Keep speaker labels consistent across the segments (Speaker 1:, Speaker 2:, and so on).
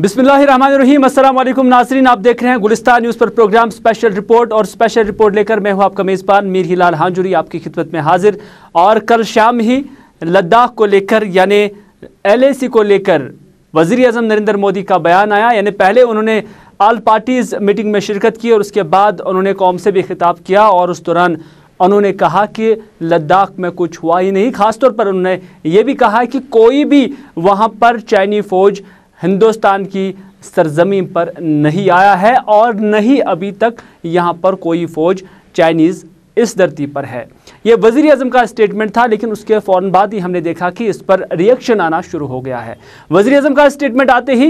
Speaker 1: बिस्मिल्लाहिर्रहमानिर्रहीम। अस्सलाम वालेकुम नाज़रीन, आप देख रहे हैं गुलिस्तान न्यूज़ पर प्रोग्राम स्पेशल रिपोर्ट। और स्पेशल रिपोर्ट लेकर मैं हूं आपका मेज़बान मीर हिलाल हांजुरी आपकी खिदमत में हाजिर। और कल शाम ही लद्दाख को लेकर यानी LAC को लेकर वज़ीर आज़म नरेंद्र मोदी का बयान आया। यानी पहले उन्होंने ऑल पार्टीज़ मीटिंग में शिरकत की और उसके बाद उन्होंने कौम से भी खिताब किया और उस दौरान उन्होंने कहा कि लद्दाख में कुछ हुआ ही नहीं। ख़ासतौर पर उन्होंने ये भी कहा कि कोई भी वहाँ पर चाइनी फ़ौज हिंदुस्तान की सरजमीन पर नहीं आया है और न ही अभी तक यहाँ पर कोई फ़ौज चाइनीज़ इस धरती पर है। ये वज़ीर आज़म का स्टेटमेंट था, लेकिन उसके फ़ौरन बाद ही हमने देखा कि इस पर रिएक्शन आना शुरू हो गया है। वज़ीर आज़म का स्टेटमेंट आते ही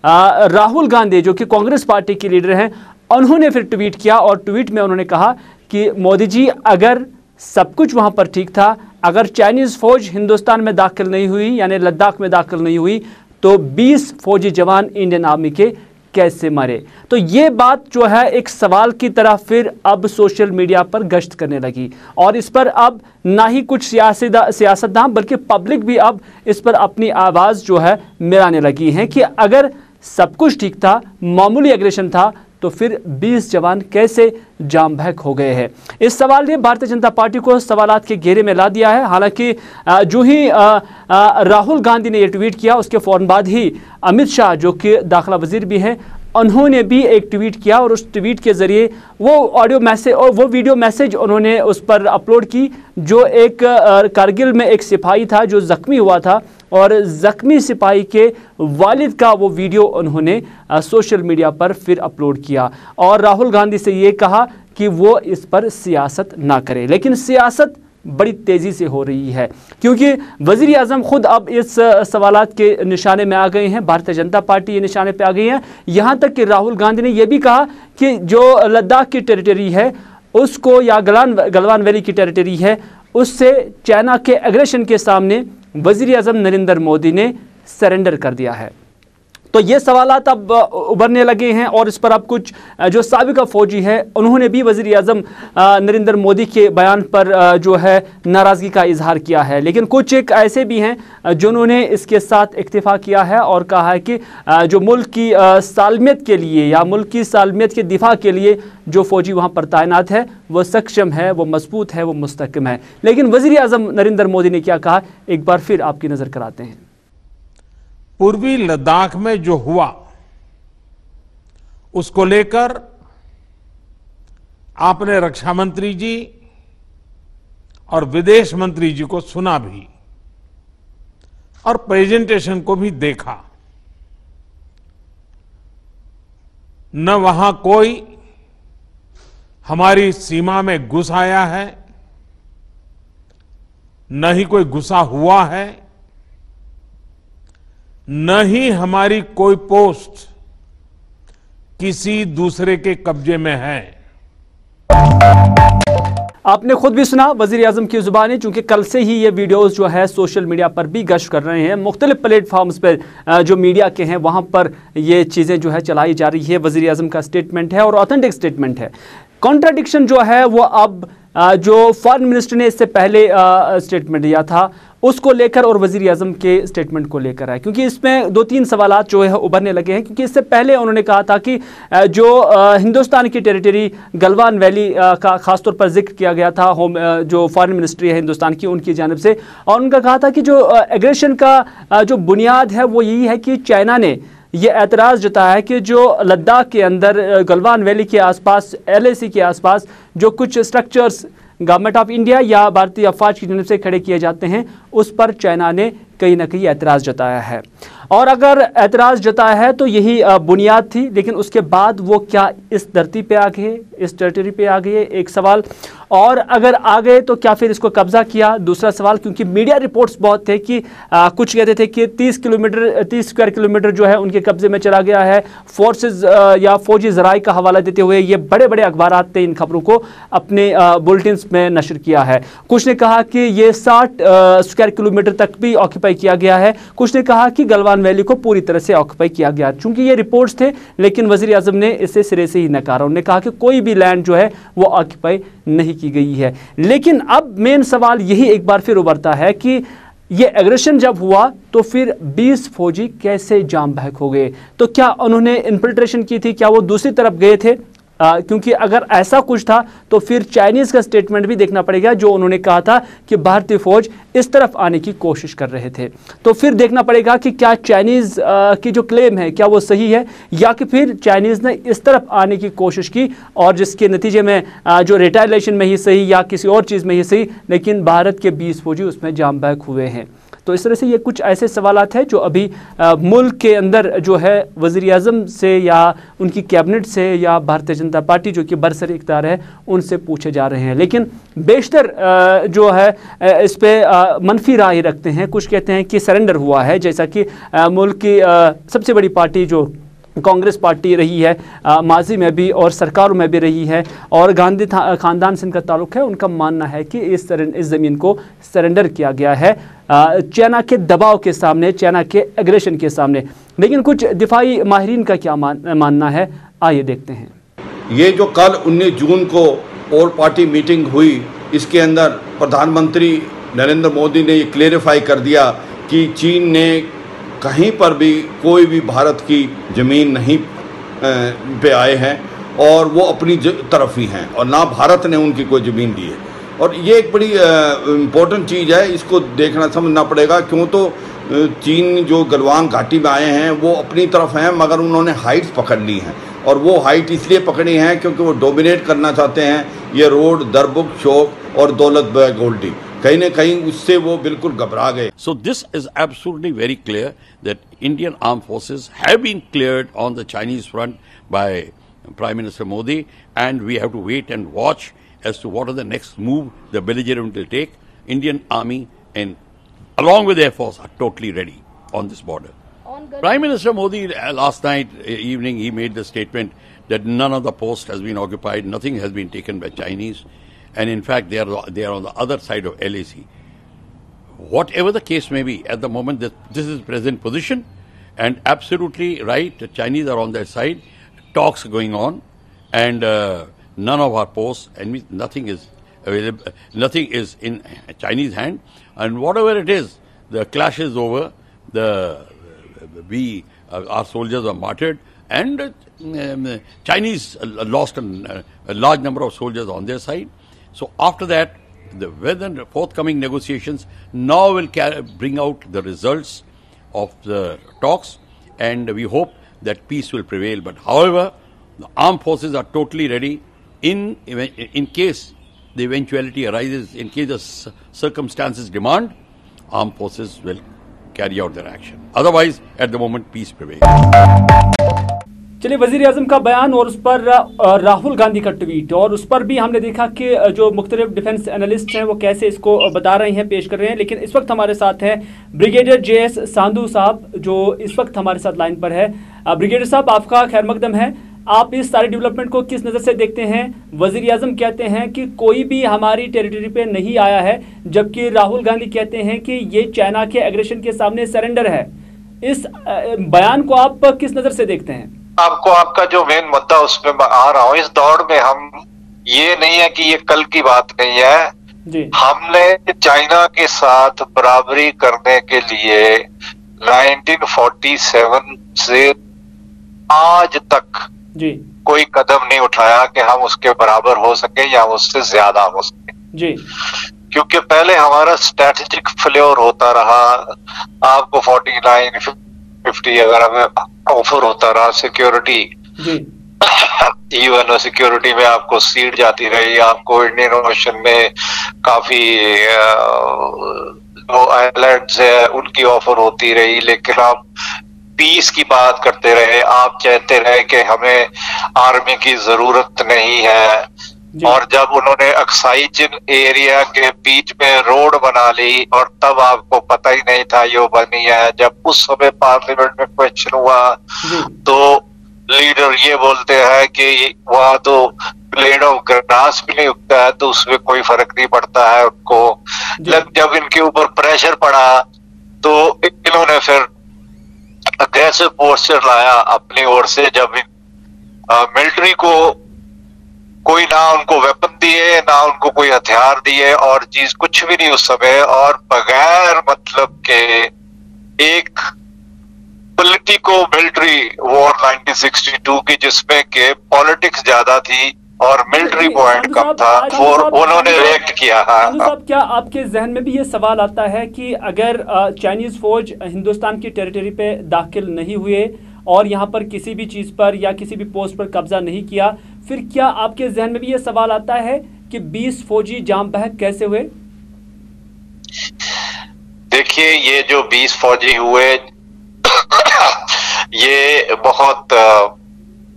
Speaker 1: राहुल गांधी जो कि कांग्रेस पार्टी के लीडर हैं, उन्होंने फिर ट्वीट किया और ट्वीट में उन्होंने कहा कि मोदी जी, अगर सब कुछ वहाँ पर ठीक था, अगर चाइनीज़ फ़ौज हिंदुस्तान में दाखिल नहीं हुई यानी लद्दाख में दाखिल नहीं हुई तो 20 फौजी जवान इंडियन आर्मी के कैसे मरे। तो ये बात जो है एक सवाल की तरह फिर अब सोशल मीडिया पर गश्त करने लगी और इस पर अब ना ही कुछ सियासतदान बल्कि पब्लिक भी अब इस पर अपनी आवाज़ जो है मिलाने लगी हैं कि अगर सब कुछ ठीक था, मामूली एग्रेशन था, तो फिर 20 जवान कैसे जाम बहक हो गए हैं। इस सवाल ने भारतीय जनता पार्टी को सवालात के घेरे में ला दिया है। हालांकि जो ही राहुल गांधी ने यह ट्वीट किया उसके फ़ौरन बाद ही अमित शाह जो कि दाखिला वजीर भी हैं, उन्होंने भी एक ट्वीट किया और उस ट्वीट के ज़रिए वो ऑडियो मैसेज और वो वीडियो मैसेज उन्होंने उस पर अपलोड की जो एक कारगिल में एक सिपाही था जो ज़ख्मी हुआ था और ज़ख्मी सिपाही के वालिद का वो वीडियो उन्होंने सोशल मीडिया पर फिर अपलोड किया और राहुल गांधी से ये कहा कि वो इस पर सियासत ना करे। लेकिन सियासत बड़ी तेज़ी से हो रही है क्योंकि वज़ीर आज़म ख़ुद अब इस सवालात के निशाने में आ गए हैं, भारतीय जनता पार्टी ये निशाने पे आ गई है। यहाँ तक कि राहुल गांधी ने यह भी कहा कि जो लद्दाख की टेरिटरी है उसको या गलवान वैली की टेरिटरी है उससे चाइना के एग्रेशन के सामने वज़ीर आज़म नरेंद्र मोदी ने सरेंडर कर दिया है। तो ये सवालात अब उभरने लगे हैं और इस पर अब कुछ जो साबिका फ़ौजी है उन्होंने भी वज़ीर आज़म नरेंद्र मोदी के बयान पर जो है नाराज़गी का इजहार किया है। लेकिन कुछ एक ऐसे भी हैं जिन्होंने इसके साथ इक्तिफ़ा किया है और कहा है कि जो मुल्क की सालमियत के लिए या मुल्क की सालमियत के दिफा के लिए जो फ़ौजी वहाँ पर तैनात है वो सक्षम है, वो मजबूत है, वो मुस्तहकम है। लेकिन वज़ीर आज़म नरेंद्र मोदी ने क्या कहा, एक बार फिर आपकी नज़र कराते हैं।
Speaker 2: पूर्वी लद्दाख में जो हुआ उसको लेकर आपने रक्षा मंत्री जी और विदेश मंत्री जी को सुना भी और प्रेजेंटेशन को भी देखा। न वहां कोई हमारी सीमा में घुस आया है, न ही कोई घुसा हुआ है, न ही हमारी कोई पोस्ट किसी दूसरे के कब्जे में है।
Speaker 1: आपने खुद भी सुना वज़ीर आज़म की ज़ुबानी, चूंकि कल से ही ये वीडियोस जो है सोशल मीडिया पर भी गश्त कर रहे हैं, मुख्तलिफ प्लेटफॉर्म्स पर जो मीडिया के हैं वहाँ पर ये चीज़ें जो है चलाई जा रही है। वज़ीर आज़म का स्टेटमेंट है और ऑथेंटिक स्टेटमेंट है। कॉन्ट्राडिक्शन जो है वो अब जो फॉरेन मिनिस्टर ने इससे पहले स्टेटमेंट दिया था उसको लेकर और वज़ीर आज़म के स्टेटमेंट को लेकर है, क्योंकि इसमें 2-3 सवालात जो है उभरने लगे हैं। क्योंकि इससे पहले उन्होंने कहा था कि जो हिंदुस्तान की टेरिटरी गलवान वैली का ख़ासतौर पर जिक्र किया गया था जो फॉरेन मिनिस्ट्री है हिंदुस्तान की उनकी जानिब से, और उनका कहा था कि जो एग्रेशन का जो बुनियाद है वो यही है कि चाइना ने ये एतराज़ जताया है कि जो लद्दाख के अंदर गलवान वैली के आसपास LAC के आसपास जो कुछ स्ट्रक्चर्स गवर्नमेंट ऑफ इंडिया या भारतीय अफवाज की जानिब से खड़े किए जाते हैं उस पर चाइना ने कहीं ना कहीं एतराज़ जताया है। और अगर एतराज़ जताया है तो यही बुनियाद थी, लेकिन उसके बाद वो क्या इस धरती पे आ गए, इस टेरिटरी पे आ गए, एक सवाल। और अगर आ गए तो क्या फिर इसको कब्जा किया, दूसरा सवाल। क्योंकि मीडिया रिपोर्ट्स बहुत थे कि कुछ कहते थे कि 30 स्क्वायर किलोमीटर जो है उनके कब्जे में चला गया है। फोर्सेस या फौजी ज़राए का हवाला देते हुए ये बड़े बड़े अखबारात ने इन खबरों को अपने बुलेटिन्स में नशर किया है। कुछ ने कहा कि ये 60 स्क्वायर किलोमीटर तक भी ऑक्यूपाई किया गया है, कुछ ने कहा कि गलवान वैली को पूरी तरह से ऑक्यूपाई किया गया। चूंकि ये रिपोर्ट्स थे, लेकिन वज़ीर आज़म ने इसे सिरे से ही नकारा। उन्होंने कहा कि कोई भी लैंड जो है वो ऑक्यूपाई नहीं की गई है। लेकिन अब मेन सवाल यही एक बार फिर उभरता है कि ये एग्रेशन जब हुआ तो फिर 20 फौजी कैसे जाम बहक हो गए? तो क्या उन्होंने इन्फिल्ट्रेशन की थी? क्या वो दूसरी तरफ गए थे? क्योंकि अगर ऐसा कुछ था तो फिर चाइनीज का स्टेटमेंट भी देखना पड़ेगा, जो उन्होंने कहा था कि भारतीय फौज इस तरफ आने की कोशिश कर रहे थे। तो फिर देखना पड़ेगा कि क्या चाइनीज की जो क्लेम है क्या वो सही है, या कि फिर चाइनीज ने इस तरफ आने की कोशिश की और जिसके नतीजे में जो रिटायलेशन में ही सही या किसी और चीज़ में ही सही, लेकिन भारत के 20 फौजी उसमें जाम बहक हुए हैं। तो इस तरह से ये कुछ ऐसे सवालात हैं जो अभी मुल्क के अंदर जो है वज़ीर आज़म से या उनकी कैबिनेट से या भारतीय जनता पार्टी जो कि बरसर इख्तियार है उनसे पूछे जा रहे हैं। लेकिन बेशतर जो है इस पर मनफी राय रखते हैं। कुछ कहते हैं कि सरेंडर हुआ है, जैसा कि मुल्क की सबसे बड़ी पार्टी जो कांग्रेस पार्टी रही है माजी में भी और सरकारों में भी रही है और गांधी ख़ानदान से इनका ताल्लुक़ है, उनका मानना है कि इस ज़मीन को सरेंडर किया गया है चाइना के दबाव के सामने, चाइना के एग्रेशन के सामने। लेकिन कुछ दिफाई माहिरीन का क्या मानना है, आइए देखते हैं।
Speaker 3: ये जो कल 19 जून को ऑल पार्टी मीटिंग हुई, इसके अंदर प्रधानमंत्री नरेंद्र मोदी ने ये क्लेरिफाई कर दिया कि चीन ने कहीं पर भी कोई भी भारत की ज़मीन नहीं पे आए हैं और वो अपनी तरफ ही हैं और ना भारत ने उनकी कोई ज़मीन दी है। और ये एक बड़ी इम्पोर्टेंट चीज़ है, इसको देखना समझना पड़ेगा। क्यों तो चीन जो गलवान घाटी में आए हैं वो अपनी तरफ हैं, मगर उन्होंने हाइट्स पकड़ ली हैं और वो हाइट इसलिए पकड़ी हैं क्योंकि वो डोमिनेट करना चाहते हैं ये रोड, दरबुक, शौक और दौलत बेग गोल्डी। कहीं ना कहीं उससे वो बिल्कुल घबरा गए।
Speaker 4: So this is absolutely very clear that Indian armed forces have been cleared on the Chinese front by Prime Minister Modi, and we have to wait and watch as to what are the next move the belligerent will take. Indian Army and along with Air Force are totally ready on this border. Prime Minister Modi last night evening he made the statement that none of the post has been occupied, nothing has been taken by Chinese. And in fact, they are on the other side of LAC. Whatever the case may be, at the moment, this is present position, and absolutely right. The Chinese are on their side. Talks are going on, and none of our posts and nothing is available. Nothing is in Chinese hand, and whatever it is, the clash is over. Our soldiers are martyred, and Chinese lost a large number of soldiers on their side. So after that, the forthcoming negotiations now will bring out the results of the talks, and we hope that peace will prevail. But however, the armed forces are totally ready in case the eventuality arises, in case the circumstances demand, armed forces will carry out their action. Otherwise, at the moment, peace prevails.
Speaker 1: चलिए, वजीर आजम का बयान और उस पर राहुल गांधी का tweet, और उस पर भी हमने देखा कि जो मुख्तलिफ डिफेंस एनालिस्ट हैं वो कैसे इसको बता रहे हैं, पेश कर रहे हैं। लेकिन इस वक्त हमारे साथ हैं ब्रिगेडियर JS सांधू साहब, जो इस वक्त हमारे साथ लाइन पर है। ब्रिगेडियर साहब, आपका खैर मकदम है। आप इस सारे डेवलपमेंट को किस नज़र से देखते हैं? वजीर आजम कहते हैं कि कोई भी हमारी टेरिटरी पे नहीं आया है, जबकि राहुल गांधी कहते हैं कि ये चाइना के एग्रेशन के सामने सरेंडर है। इस बयान को आप किस नज़र से देखते हैं?
Speaker 5: आपको आपका जो मेन मुद्दा उसमें आ रहा हूँ, इस दौड़ में हम ये नहीं है कि ये कल की बात नहीं है जी। हमने चाइना के साथ बराबरी करने के लिए 1947 से आज तक जी कोई कदम नहीं उठाया कि हम उसके बराबर हो सके या उससे ज्यादा हो सके जी। क्योंकि पहले हमारा स्ट्रेटेजिक फ्लेयर होता रहा। आपको 49, 50 अगर हमें ऑफर होता रहा सिक्योरिटी, यूएनओ सिक्योरिटी में आपको सीट जाती रही, आपको इंडियन ओशन में काफी जो आइलैंड्स है उनकी ऑफर होती रही, लेकिन आप पीस की बात करते रहे। आप चाहते रहे कि हमें आर्मी की जरूरत नहीं है, और जब उन्होंने अक्साई चिन एरिया के बीच में रोड बना ली और तब आपको पता ही नहीं था ये बनी है। जब उस समय पार्लियामेंट में क्वेश्चन हुआ तो लीडर ये बोलते हैं कि वहां तो ब्लेड ऑफ ग्रास भी नहीं उगता है, तो उसमें कोई फर्क नहीं पड़ता है उनको। जब इनके ऊपर प्रेशर पड़ा तो इन्होंने फिर अग्रेसिव पोस्चर लाया अपनी ओर से। जब मिलिट्री को कोई ना उनको वेपन दिए, ना उनको कोई हथियार दिए, और चीज कुछ भी नहीं उस समय, और बगैर मतलब के एक पॉलिटिको मिलिट्री वॉर 1962 की, जिसमें के पॉलिटिक्स ज्यादा थी और मिलिट्री पॉइंट कम था, और उन्होंने रिएक्ट किया।
Speaker 1: साधु साहब, क्या आपके जहन में भी ये सवाल आता है कि अगर चाइनीज फौज हिंदुस्तान की टेरिटरी पे दाखिल नहीं हुए और यहाँ पर किसी भी चीज पर या किसी भी पोस्ट पर कब्जा नहीं किया, फिर क्या आपके जहन में भी ये सवाल आता है कि 20 फौजी जाम बहक कैसे हुए?
Speaker 5: देखिए, ये जो 20 फौजी हुए ये बहुत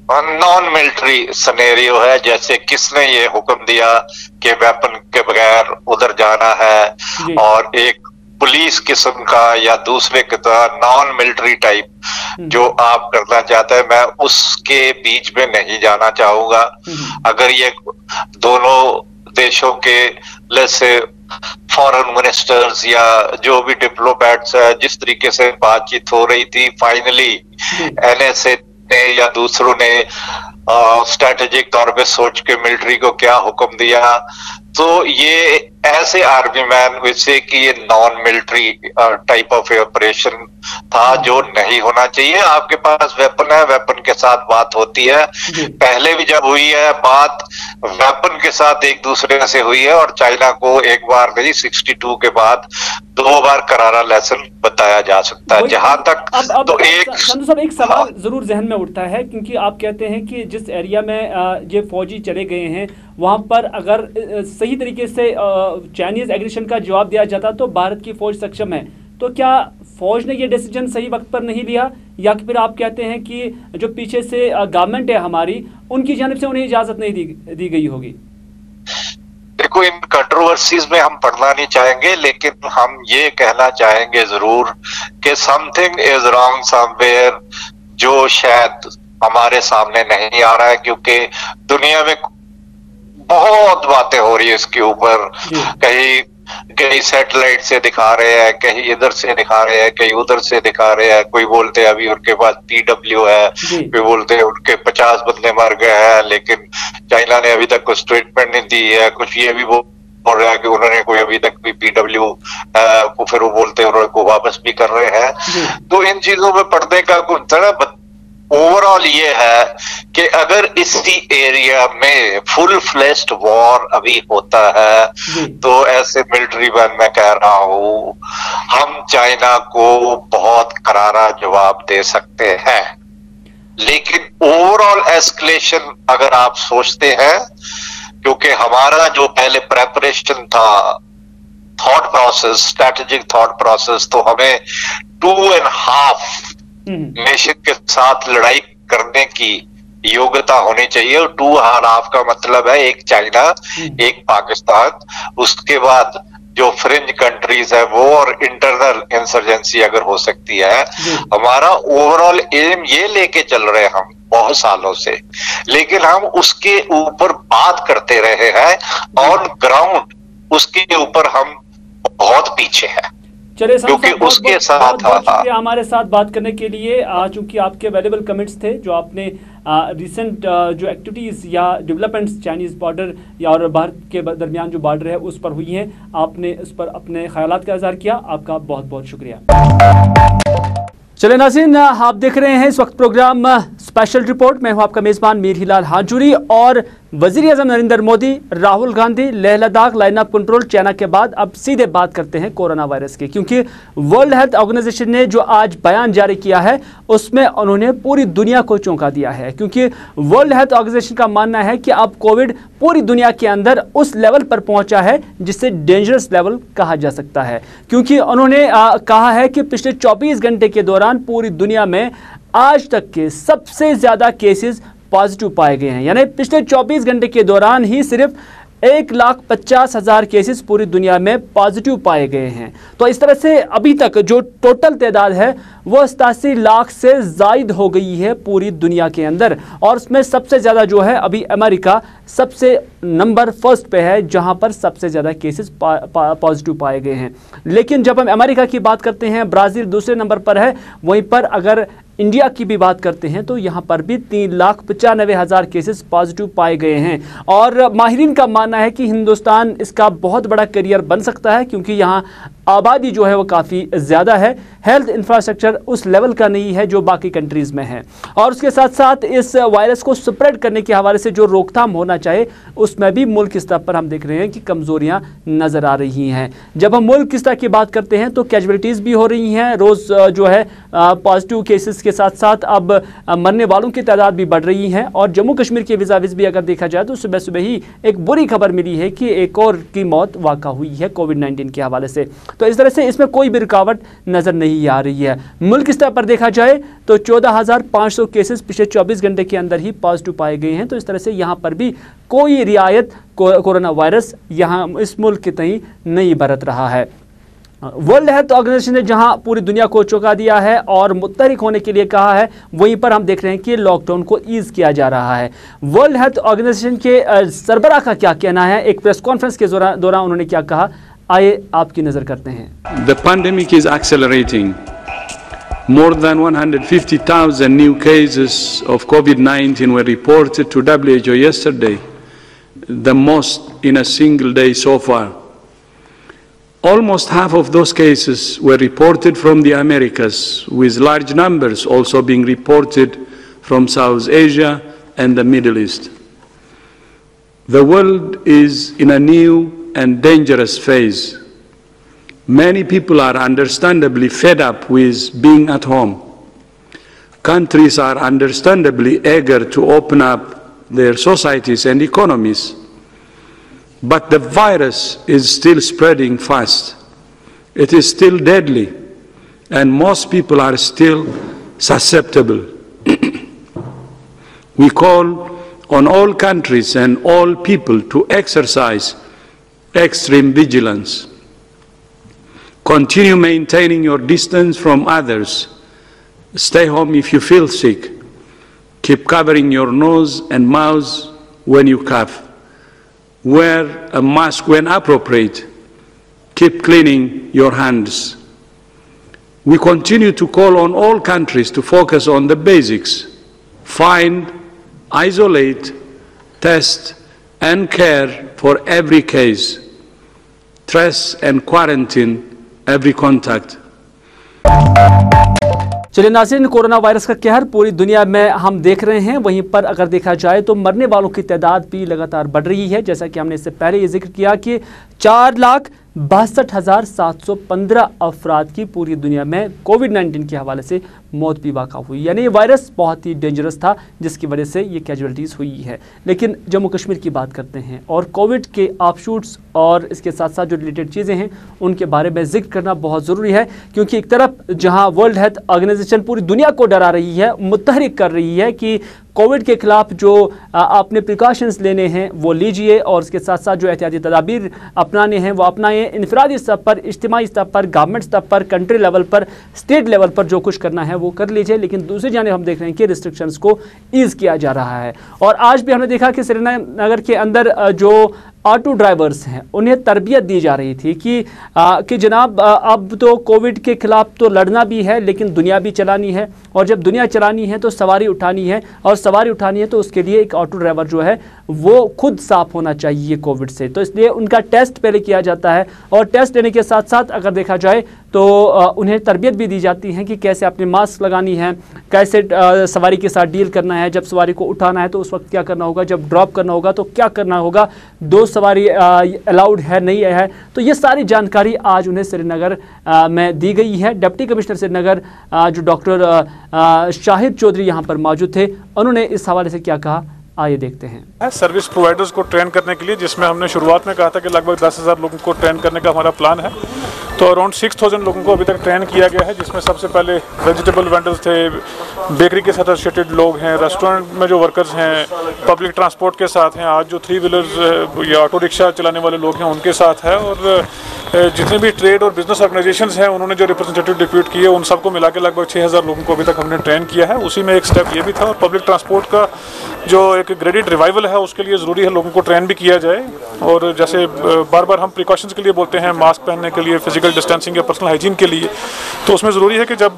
Speaker 5: नॉन मिलिट्री सिनेरियो है। जैसे किसने ये हुक्म दिया कि वेपन के बगैर उधर जाना है, और एक पुलिस किस्म का या दूसरे की तरह नॉन मिलिट्री टाइप जो आप करना चाहते हैं, मैं उसके बीच में नहीं जाना चाहूंगा। अगर ये दोनों देशों के जैसे फॉरेन मिनिस्टर्स या जो भी डिप्लोमैट्स है, जिस तरीके से बातचीत हो रही थी, फाइनली एनएसए ने या दूसरों ने स्ट्रेटेजिक तौर पे सोच के मिलिट्री को क्या हुक्म दिया, तो ये ऐसे आर्मी मैन वैसे कि ये non military type of operation था जो नहीं होना चाहिए। आपके पास वेपन है, वेपन के साथ बात होती है। पहले भी जब हुई है बात, वेपन के साथ एक दूसरे से हुई है, और चाइना को एक बार नहीं 62 के बाद 2 बार करारा लेसन बताया जा सकता है। जहां तक तो
Speaker 1: संधू साहब, एक सवाल जरूर जहन में उठता है, क्योंकि आप कहते हैं कि जिस एरिया में ये फौजी चले गए हैं वहां पर अगर सही तरीके से चाइनीज एग्रेशन का जवाब दिया जाता तो भारत की फौज सक्षम है। तो क्या फौज ने ये डिसीजन सही वक्त पर नहीं लिया, या फिर आप कहते हैं कि जो पीछे से गवर्नमेंट है हमारी, उनकी जानिब से उन्हें इजाजत नहीं दी गई होगी?
Speaker 5: देखो, इन कंट्रोवर्सीज में हम पढ़ना नहीं चाहेंगे, लेकिन हम ये कहना चाहेंगे जरूर कि समथिंग इज रॉन्ग समवेयर, जो शायद हमारे सामने नहीं आ रहा है, क्योंकि दुनिया में बहुत बातें हो रही है इसके ऊपर। कहीं सैटेलाइट से दिखा रहे हैं, कहीं इधर से दिखा रहे हैं, कहीं उधर से दिखा रहे हैं। कोई बोलते हैं अभी उनके पास PW है, कोई बोलते हैं उनके 50 बंदे मर गए हैं, लेकिन चाइना ने अभी तक कोई स्टेटमेंट नहीं दी है। कुछ ये भी बोल रहा है कि उन्होंने कोई अभी तक भी PW को फिर वो बोलते हैं उन्होंने को वापस भी कर रहे हैं। तो इन चीजों में पढ़ने का कुछ ओवरऑल ये है कि अगर इसी एरिया में फुल फ्लेश्ड वॉर अभी होता है, तो ऐसे मिलिट्री मैन मैं कह रहा हूं, हम चाइना को बहुत करारा जवाब दे सकते हैं। लेकिन ओवरऑल एस्केलेशन अगर आप सोचते हैं, क्योंकि हमारा जो पहले प्रेपरेशन था, thought process, strategic thought process, तो हमें 2.5 नेशन के साथ लड़ाई करने की योग्यता होनी चाहिए। और 2.5 का मतलब है एक चाइना, एक पाकिस्तान, उसके बाद जो फ्रिंज कंट्रीज है वो, और इंटरनल इंसर्जेंसी अगर हो सकती है। हमारा ओवरऑल एम ये लेके चल रहे हैं हम बहुत सालों से, लेकिन हम उसके ऊपर बात करते रहे हैं। ऑन ग्राउंड उसके ऊपर हम बहुत पीछे हैं।
Speaker 1: चलिए,
Speaker 5: क्योंकि उसके साथ
Speaker 1: बहुत शुक्रिया हमारे साथ बात करने के लिए, चूंकि आपके वैल्यूबल कमेंट्स थे जो आपने रिसेंट जो एक्टिविटीज़ या डेवलपमेंट्स चाइनीज़ बॉर्डर या और भारत के दरमियान जो बॉर्डर है उस पर हुई हैं, आपने उस पर अपने ख्यालात का इज़हार किया। आपका बहुत बहुत शुक्रिया। चले नाज़रीन, आप देख रहे हैं इस वक्त प्रोग्राम स्पेशल रिपोर्ट। मैं हूं आपका मेज़बान मीर हिलाल हांजुरी, और वज़ीर-ए-आज़म Narendra Modi, Rahul Gandhi, Leh Ladakh line of control China के बाद अब सीधे बात करते हैं कोरोना वायरस की, क्योंकि वर्ल्ड हेल्थ ऑर्गेनाइजेशन ने जो आज बयान जारी किया है उसमें उन्होंने पूरी दुनिया को चौंका दिया है। क्योंकि वर्ल्ड हेल्थ ऑर्गेनाइजेशन का मानना है कि अब कोविड पूरी दुनिया के अंदर उस लेवल पर पहुंचा है जिसे डेंजरस लेवल कहा जा सकता है। क्योंकि उन्होंने कहा है कि पिछले 24 घंटे के दौरान पूरी दुनिया में आज तक के सबसे ज़्यादा केसेस पॉजिटिव पाए गए हैं। यानी पिछले 24 घंटे के दौरान ही सिर्फ 1,50,000 केसेस पूरी दुनिया में पॉजिटिव पाए गए हैं। तो इस तरह से अभी तक जो टोटल तादाद है वो 87 लाख से ज़ायद हो गई है पूरी दुनिया के अंदर, और उसमें सबसे ज़्यादा जो है अभी अमेरिका सबसे नंबर फर्स्ट पे है, जहां पर सबसे ज़्यादा केसेस पॉजिटिव पाए गए हैं। लेकिन जब हम अमेरिका की बात करते हैं, ब्राज़ील दूसरे नंबर पर है, वहीं पर अगर इंडिया की भी बात करते हैं तो यहाँ पर भी 3,95,000 केसेस पॉजिटिव पाए गए हैं। और माहिरीन का मानना है कि हिंदुस्तान इसका बहुत बड़ा करियर बन सकता है, क्योंकि यहाँ आबादी जो है वो काफ़ी ज़्यादा है, हेल्थ इंफ्रास्ट्रक्चर उस लेवल का नहीं है जो बाकी कंट्रीज़ में है, और उसके साथ साथ इस वायरस को स्प्रेड करने के हवाले से जो रोकथाम होना चाहिए उसमें भी मुल्क स्तर पर हम देख रहे हैं कि कमज़ोरियाँ नज़र आ रही हैं। जब हम मुल्क स्तर की बात करते हैं तो कैजुअलिटीज़ भी हो रही हैं रोज़, जो है पॉजिटिव केसेस के साथ साथ अब मरने वालों की तादाद भी बढ़ रही है। और जम्मू कश्मीर के विज़ाविज़ भी अगर देखा जाए तो सुबह सुबह ही एक बुरी खबर मिली है कि एक और की मौत वाक़ा हुई है कोविड-19 के हवाले से। तो इस तरह से इसमें कोई भी रुकावट नज़र नहीं आ रही है। मुल्क स्तर पर देखा जाए तो 14,500 केसेस पिछले 24 घंटे के अंदर ही पॉजिटिव पाए गए हैं। तो इस तरह से यहाँ पर भी कोई रियायत कोरोना वायरस यहाँ इस मुल्क के तई नहीं बरत रहा है। वर्ल्ड हेल्थ ऑर्गेनाइजेशन ने जहां पूरी दुनिया को चौंका दिया है और मुत्तहरिक होने के लिए कहा है, वहीं पर हम देख रहे हैं कि लॉकडाउन को ईज किया जा रहा है। वर्ल्ड हेल्थ ऑर्गेनाइजेशन के सरबराह का क्या कहना है, एक प्रेस कॉन्फ्रेंस के दौरान उन्होंने क्या कहा, आइए आपकी नजर करते हैं।
Speaker 6: The pandemic is accelerating. More than 150,000 new cases of COVID-19 were reported to WHO yesterday, the most in a single day so far. Almost half of those cases were reported from the Americas, with large numbers also being reported from South Asia and the Middle East. The world is in a new and dangerous phase. Many people are understandably fed up with being at home. Countries are understandably eager to open up their societies and economies. But the virus is still spreading fast. It is still deadly, and most people are still susceptible. We call on all countries and all people to exercise extreme vigilance. Continue maintaining your distance from others. Stay home if you feel sick. Keep covering your nose and mouth when you cough. Wear a mask when appropriate. Keep cleaning your hands. We continue to call on all countries to focus on the basics. Find, isolate, test, and care for every case. Trace and quarantine every contact.
Speaker 1: चलिए नाज़रीन, corona virus का कहर पूरी दुनिया में हम देख रहे हैं। वहीं पर अगर देखा जाए तो मरने वालों की तादाद भी लगातार बढ़ रही है। जैसा कि हमने इससे पहले ये जिक्र किया कि 4,62,715 अफराद की पूरी दुनिया में कोविड-19 के हवाले से मौत भी वाक़ा हुई। यानी ये वायरस बहुत ही डेंजरस था जिसकी वजह से ये कैजुअलिटीज़ हुई है। लेकिन जम्मू कश्मीर की बात करते हैं और कोविड के ऑफशूट्स और इसके साथ साथ जो रिलेटेड चीज़ें हैं उनके बारे में जिक्र करना बहुत ज़रूरी है, क्योंकि एक तरफ जहां वर्ल्ड हेल्थ ऑर्गेनाइजेशन पूरी दुनिया को डरा रही है, मुत्तहरिक कर रही है कि कोविड के खिलाफ जो आपने प्रिकॉशंस लेने हैं वो लीजिए, और उसके साथ साथ जो एहतियाती तदाबीर अपनाने हैं वो अपनाएं। इनफरादी स्तर पर, इज्तिमाई स्तर पर, गवर्नमेंट स्तर पर, कंट्री लेवल पर, स्टेट लेवल पर जो कुछ करना है वो कर लीजिए। लेकिन दूसरी जानिब हम देख रहे हैं कि रिस्ट्रिक्शंस को ईज़ किया जा रहा है। और आज भी हमने देखा कि श्रीनगर के अंदर जो ऑटो ड्राइवर्स हैं उन्हें तरबियत दी जा रही थी कि जनाब अब तो कोविड के खिलाफ तो लड़ना भी है लेकिन दुनिया भी चलानी है, और जब दुनिया चलानी है तो सवारी उठानी है, और सवारी उठानी है तो उसके लिए एक ऑटो ड्राइवर जो है वो खुद साफ होना चाहिए कोविड से। तो इसलिए उनका टेस्ट पहले किया जाता है, और टेस्ट लेने के साथ साथ अगर देखा जाए तो उन्हें तरबियत भी दी जाती है कि कैसे अपने मास्क लगानी है, कैसे सवारी के साथ डील करना है, जब सवारी को उठाना है तो उस वक्त क्या करना होगा, जब ड्रॉप करना होगा तो क्या करना होगा, दो सवारी अलाउड है नहीं है। तो ये सारी जानकारी आज उन्हें श्रीनगर में दी गई है। डिप्टी कमिश्नर श्रीनगर जो डॉक्टर शाहिद चौधरी यहाँ पर मौजूद थे, उन्होंने इस हवाले से क्या कहा, आइए देखते हैं।
Speaker 7: सर्विस प्रोवाइडर्स को ट्रेन करने के लिए, जिसमें हमने शुरुआत में कहा था कि लगभग 10,000 लोगों को ट्रेन करने का हमारा प्लान है, तो अराउंड 6,000 लोगों को अभी तक ट्रेन किया गया है, जिसमें सबसे पहले वेजिटेबल वेंडर्स थे, बेकरी के साथ एसोसिएटेड लोग हैं, रेस्टोरेंट में जो वर्कर्स हैं, पब्लिक ट्रांसपोर्ट के साथ हैं, आज जो 3 व्हीलर्स या ऑटो रिक्शा चलाने वाले लोग हैं उनके साथ है, और जितने भी ट्रेड और बिजनेस ऑर्गेनाइजेशंस हैं उन्होंने जो रिप्रेजेंटेटिव डिप्यूट किए उन सबको मिला के लगभग 6,000 लोगों को अभी तक हमने ट्रेन किया है। उसी में एक स्टेप ये भी था, और पब्लिक ट्रांसपोर्ट का जो एक ग्रेडेड रिवाइवल है उसके लिए ज़रूरी है लोगों को ट्रेन भी किया जाए। और जैसे बार बार हम प्रिकॉशंस के लिए बोलते हैं, मास्क पहनने के लिए, फिजिकल डिस्टेंसिंग या पर्सनल हाइजीन के लिए, तो उसमें ज़रूरी है कि जब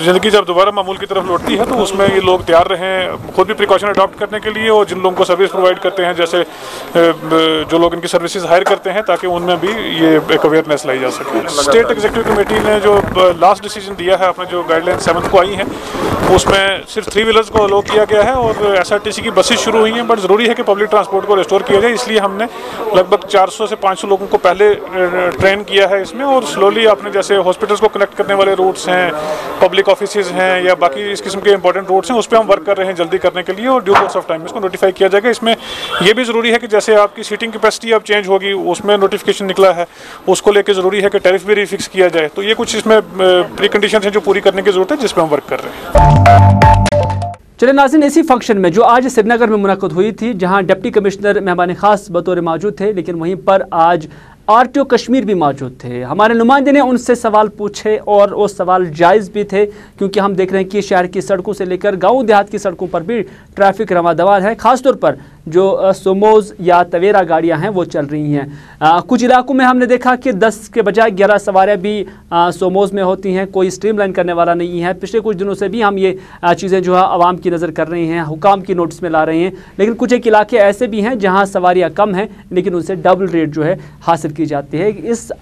Speaker 7: ज़िंदगी जब दोबारा मामूल की तरफ लौटती है तो उसमें ये लोग तैयार रहें खुद भी प्रिकॉशन अडॉप्ट करने के लिए, और जिन लोगों को सर्विस प्रोवाइड करते हैं जैसे जो लोग इनकी सर्विसेज हायर करते हैं, ताकि उनमें भी ये एक अवेयरनेस लाई जा सके। स्टेट एग्जीक्यूटिव कमेटी ने जो लास्ट डिसीजन दिया है, अपने जो गाइडलाइन 7 को आई हैं, उसमें सिर्फ 3 व्हीलर्स को अलो किया गया है और SRTC की बसेस शुरू हुई हैं। बट ज़रूरी है कि पब्लिक ट्रांसपोर्ट को रिस्टोर किया जाए, इसलिए हमने लगभग 400 से 500 लोगों को पहले ट्रेन किया है इसमें, और स्लोली आपने जैसे हॉस्पिटल्स को कनेक्ट करने वाले रूट्स हैं, पब्लिक ऑफिसेज हैं या बाकी इस किस्म के इंपॉर्टेंट रूट्स हैं, उस पर हम वर्क कर रहे हैं जल्दी करने के लिए, और ड्यू कोर्स ऑफ टाइम इसको नोटिफाई किया जाएगा। इसमें यह भी ज़रूरी है कि जैसे आपकी सीटिंग कैपेसिटी अब चेंज होगी, उसमें नोटिफिकेशन निकला है, उसको लेकर ज़रूरी है कि टैरिफ भी रिफिक्स किया जाए। तो ये कुछ इसमें प्री कंडीशन हैं जो पूरी करने की ज़रूरत है, जिस पर हम वर्क कर रहे हैं।
Speaker 1: चले नाज़रीन, इसी फंक्शन में जो आज श्रीनगर में मुनक़द हुई थी, जहां डिप्टी कमिश्नर मेहमान ख़ास बतौर मौजूद थे, लेकिन वहीं पर आज RTO कश्मीर भी मौजूद थे। हमारे नुमाइंदे ने उनसे सवाल पूछे और वो सवाल जायज़ भी थे, क्योंकि हम देख रहे हैं कि शहर की सड़कों से लेकर गाँव देहात की सड़कों पर भी ट्रैफिक रवादवार है। ख़ासतौर पर जो सोमोज़ या तवेरा गाड़ियां हैं वो चल रही हैं। कुछ इलाकों में हमने देखा कि 10 के बजाय 11 सवारियां भी सोमोज़ में होती हैं, कोई स्ट्रीमलाइन करने वाला नहीं है। पिछले कुछ दिनों से भी हम ये चीज़ें जो है आवाम की नज़र कर रहे हैं, हुकाम की नोटिस में ला रहे हैं, लेकिन कुछ एक इलाके ऐसे भी हैं जहाँ सवारियाँ कम हैं, लेकिन उनसे डबल रेट जो है हासिल की जाती है।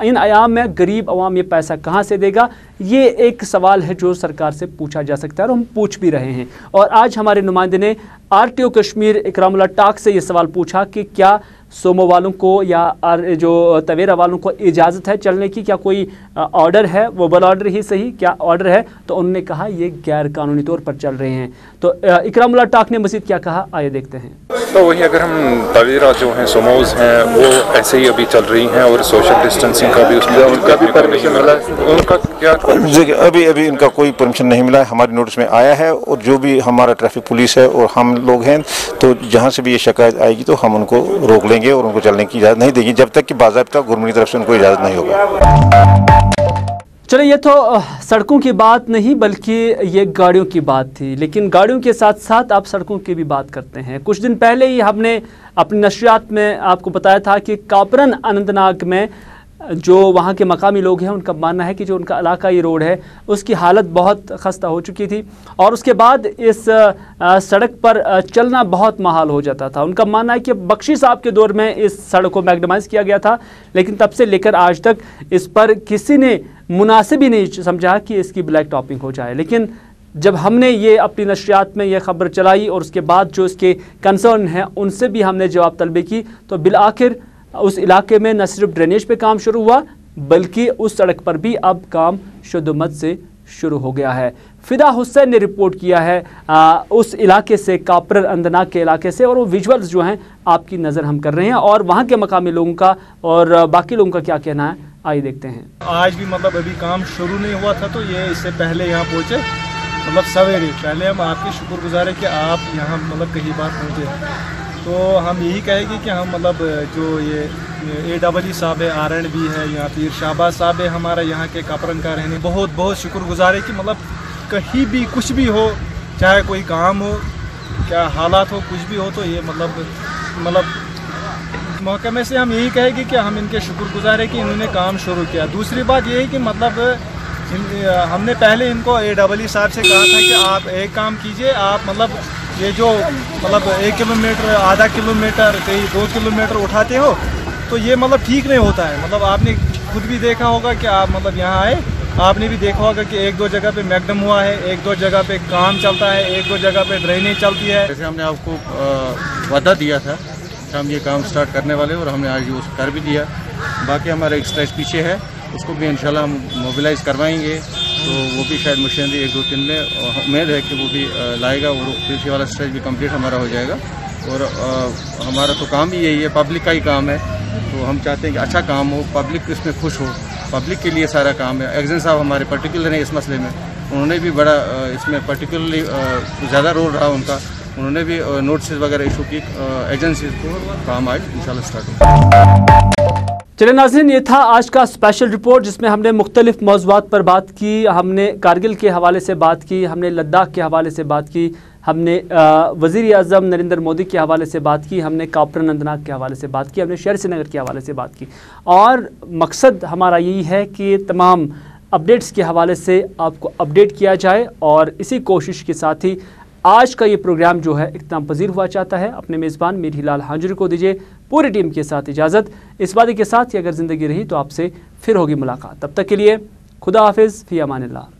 Speaker 1: इन आयाम में गरीब अवाम ये पैसा कहाँ से देगा, ये एक सवाल है जो सरकार से पूछा जा सकता है, और हम पूछ भी रहे हैं। और आज हमारे नुमाइंदे ने RTO कश्मीर इकरामुल्लाह टाक से ये सवाल पूछा कि क्या सोमो वालों को या जो तवेरा वालों को इजाज़त है चलने की, क्या कोई ऑर्डर है, वो बल ऑर्डर ही सही, क्या ऑर्डर है? तो उन्होंने कहा ये गैर कानूनी तौर पर चल रहे हैं। तो इकरामुल्लाह टाक ने मज़ीद क्या कहा, आइए देखते हैं।
Speaker 8: तो वही अगर हम तवेरा जो हैं, सोमोज़ हैं, वो ऐसे ही अभी चल रही हैं और सोशल डिस्टेंसिंग का भी उसमें उनका भी परमिशन मिला है। उनका क्या
Speaker 9: अभी इनका कोई परमिशन नहीं मिला है, हमारी नोटिस में आया है, और जो भी हमारा ट्रैफिक पुलिस है और हम लोग हैं, तो जहाँ से भी ये शिकायत आएगी तो हम उनको रोक लेंगे और उनको चलने की इजाज़त नहीं देंगे जब तक कि बाज़ाब्ता गवर्नमेंट की तरफ से उनको इजाज़त नहीं होगा।
Speaker 1: चलो, ये तो सड़कों की बात नहीं बल्कि ये गाड़ियों की बात थी, लेकिन गाड़ियों के साथ साथ आप सड़कों की भी बात करते हैं। कुछ दिन पहले ही हमने अपनी नशरियात में आपको बताया था कि कापरन अनंतनाग में जो वहाँ के मकामी लोग हैं, उनका मानना है कि जो उनका इलाका ये रोड है उसकी हालत बहुत खस्ता हो चुकी थी, और उसके बाद इस सड़क पर चलना बहुत महाल हो जाता था। उनका मानना है कि बख्शी साहब के दौर में इस सड़क को मैग्नेमाइज किया गया था, लेकिन तब से लेकर आज तक इस पर किसी ने मुनासिब ही नहीं समझा कि इसकी ब्लैक टॉपिंग हो जाए। लेकिन जब हमने ये अपनी नशरियात में ये खबर चलाई और उसके बाद जो इसके कंसर्न हैं उनसे भी हमने जवाब तलबी की, तो बिल आखिर उस इलाके में न सिर्फ ड्रेनेज पे काम शुरू हुआ, बल्कि उस सड़क पर भी अब काम शुद्धमत से शुरू हो गया है। फिदा हुसैन ने रिपोर्ट किया है उस इलाके से, कापरन अनंतनाग के इलाके से, और वो विजुअल्स जो हैं आपकी नज़र हम कर रहे हैं, और वहाँ के मकामी लोगों का और बाकी लोगों का क्या कहना है, आइए देखते हैं।
Speaker 10: आज भी मतलब अभी काम शुरू नहीं हुआ था, तो ये इससे पहले यहाँ पहुँचे, मतलब सवेरे पहले हम आपके शुक्रगुजार है कि आप यहाँ मतलब कहीं बार पहुँचे। तो हम यही कहेंगे कि हम मतलब जो ये AEE साहब है, RNB है, यहाँ पीर शाहबाज साहब है, हमारा यहाँ के कापरन का रहने बहुत बहुत शुक्रगुजार है कि मतलब कहीं भी कुछ भी हो, चाहे कोई काम हो, क्या हालात हो, कुछ भी हो, तो ये मतलब महकमे से हम यही कहेंगे कि हम इनके शुक्रगुजार है कि इन्होंने काम शुरू किया। दूसरी बात ये है कि मतलब हमने पहले इनको AEE साहब से कहा था कि आप एक काम कीजिए, आप मतलब ये जो मतलब 1 किलोमीटर, आधा किलोमीटर, कहीं 2 किलोमीटर उठाते हो, तो ये मतलब ठीक नहीं होता है। मतलब आपने खुद भी देखा होगा कि आप मतलब यहाँ आए, आपने भी देखा होगा कि 1-2 जगह पे मैगडम हुआ है, 1-2 जगह पे काम चलता है, 1-2 जगह पे ड्रेनेज चलती है।
Speaker 11: जैसे हमने आपको वादा दिया था कि हम ये काम स्टार्ट करने वाले, और हमने आज वो कर भी दिया। बाकी हमारा एक स्ट्रेच पीछे है, उसको भी इंशाल्लाह हम मोबिलाइज़ करवाएंगे, तो वो भी शायद मशीनरी 1-2 दिन में उम्मीद है कि वो भी लाएगा, और पीछे वाला स्ट्रेच भी कंप्लीट हमारा हो जाएगा। और हमारा तो काम ही यही है, पब्लिक का ही काम है, तो हम चाहते हैं कि अच्छा काम हो, पब्लिक इसमें खुश हो, पब्लिक के लिए सारा काम है। एक्जन साहब हमारे पर्टिकुलर हैं इस मसले में, उन्होंने भी बड़ा इसमें पर्टिकुलरली ज़्यादा रोल रहा उनका, उन्होंने भी नोटिस वगैरह इशू की एजेंसीज को, काम आज इंशाल्लाह स्टार्ट होगा।
Speaker 1: चलिए नाज़रीन, ये था आज का स्पेशल रिपोर्ट, जिसमें हमने मुख्तलिफ मौज़ूआत पर बात की। हमने कारगिल के हवाले से बात की, हमने लद्दाख के हवाले से बात की, हमने वज़ीर आज़म नरेंद्र मोदी के हवाले से बात की, हमने कापरन अनंतनाग के हवाले से बात की, हमने शहर श्रीनगर के हवाले से बात की। और मकसद हमारा यही है कि तमाम अपडेट्स के हवाले से आपको अपडेट किया जाए, और इसी कोशिश के साथ ही आज का ये प्रोग्राम जो है इख्तिताम पजीर हुआ चाहता है। अपने मेज़बान मीर हिलाल हांजुरी को दीजिए पूरी टीम के साथ इजाज़त, इस वादे के साथ कि अगर ज़िंदगी रही तो आपसे फिर होगी मुलाकात। तब तक के लिए खुदा हाफिज़, फ़ी अमानिल्लाह।